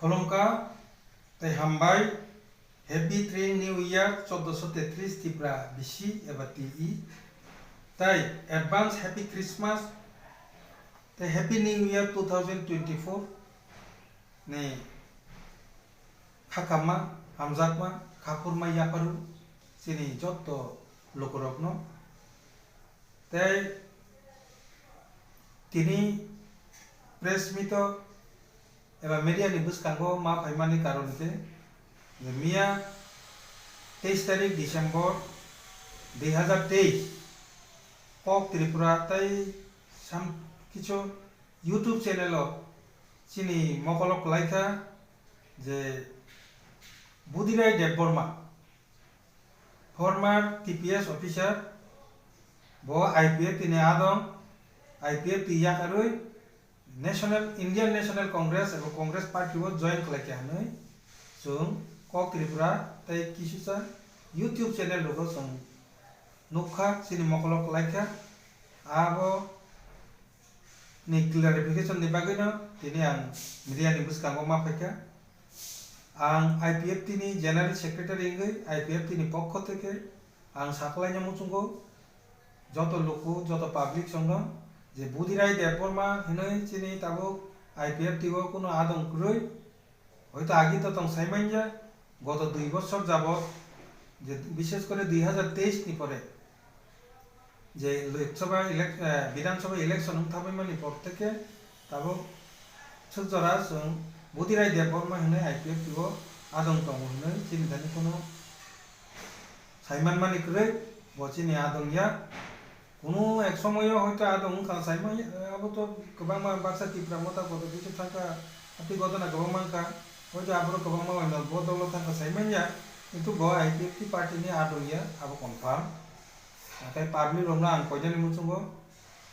Holongka tei hambai Happy Train New Year 1433 Tipra bisi eba TE tai Advance Happy Christmas tei Happy New Year 2024 ni hakama hamjakma khapurma yaparu sini jotto lokorokno tei tini press mito eba media ni buskango ma paimani karonte Mia 23 तारिख Desember 2023 Kok Tripura tai sam kicho YouTube channel chini mokolok laika je Budirai Debborma former TPS officer bo IPF tini adong IPF tiya karui Indian National Congress ebo Congress Party wo join khlaikia hanoi chung Kok Tripura tai kisusa YouTube channel logo song nukha sini mokolok laika abo ni clarification ni bagino tini ang media ni buskango ma paika ang IPF tini general secretary ingoi IPF tini pokho theke ang saklai nyamuchungo joto loko joto public songo je Budirai Debborma hinoi chini tabo IPF tigo kono adong kuroi hoyto agi to tong saimanja গত 2 বছর যাবত যে বিশেষ করে 2023 নি পরে যে লোকসভা বিধানসভা ইলেকশন থাবে মানে পর থেকে তাবো সুজরা সং Budirai Debborma হনে আইপিএফ দিব আদং তং হনে চিন্তানি কোনো সাইমান মানি করে বচিনি আদং ইয়া কোনো এক সময়ও হয়তো আদং কা সাইমান আবো তো গোবাং বাক্সা টিপ্রা মতা গত কিছু থাকা আপনি গত না গোবাং কা হয়তো আবারও গোবাং মা বদল থাকা সাইমান ইয়া কিন্তু ব IPF party ni adong ya abo confirm nakai public romna ang kojani muchungo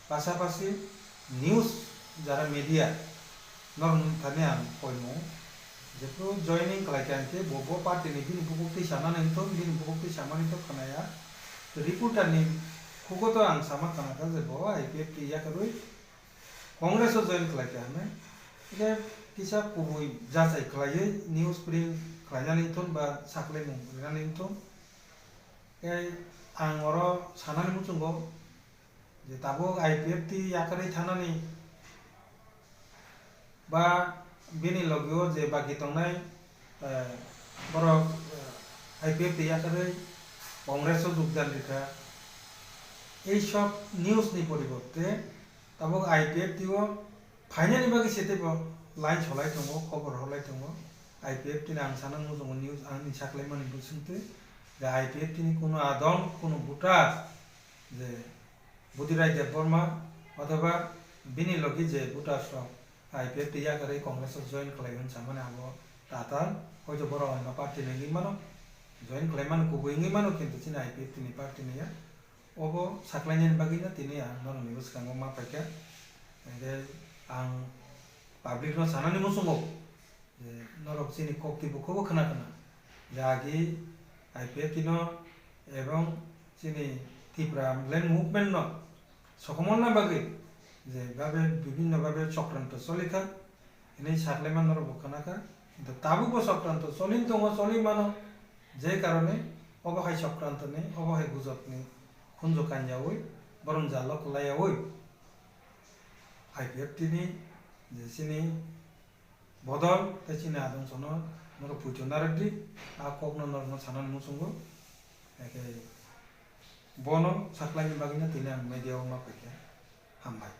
pasapasi news jara media non thane ang koimo jepro joining kalaikan ke bobo party ni bin bukti saman ento bin bukti saman ento khanaya reporter ni khugoto ang sama kana ka je bo IPF ki ya karui congress o join kalaikan me ide kisa kubui jasai khalai news print khlaijani ton ba saklai mung rani ton ang oro sanani muchungo je tabo IPF ti yakari thanani ba bini logio je bagi tongnai boro IPF ti yakari kongres o jogdan dikha ei sob news ni poriborte tabo IPF tigo fainani bagi setebo line cholai tongo khobor holai tongo IPF tini ang sanang muchungo news ani saklai mani busungte যে IPF তিনি কোনো আদম কোনো voter যে Budirai Debborma অথবা বিনি লগি যে voter সব IPF টিয়া করে কংগ্রেস জয়েন খালাইগন সামনে আবো তাতার হয়তো বড় অন্য পার্টি নেই মানো জয়েন খালাইমান কুবুইঙ্গি মানো কিন্তু তিনি IPF তিনি পার্টি নেয়া অবো সাকলাইনের বাগিনা তিনি নন নিউজ কাঙ্গো মা পাইকা যে আং পাবলিক ন সানানি মুসুমো যে নরক চিনি কক্তি বুকবো খানা খানা জাগি IPF tino এবং চিনি ত্রিপুরা ল্যান্ড মুভমেন্ট ন সকমনা বাগে যে ভাবে বিভিন্ন ভাবে চক্রান্ত চলিখা এনে সাকলেমান নর বখানাকা কিন্তু তাবুকো চক্রান্ত চলিন দङ চলি মানো যে কারণে অবহাই চক্রান্ত নে অবহাই গুজব নে খুনজো কাঞ্জাওই বরং জালক লায়াওই IPF tini যে চিনি বদল তে চিনি আদং সন noro pujo naradi a kokno norno sanan musungo eke bono saklai bagina tinang media ma peke hambai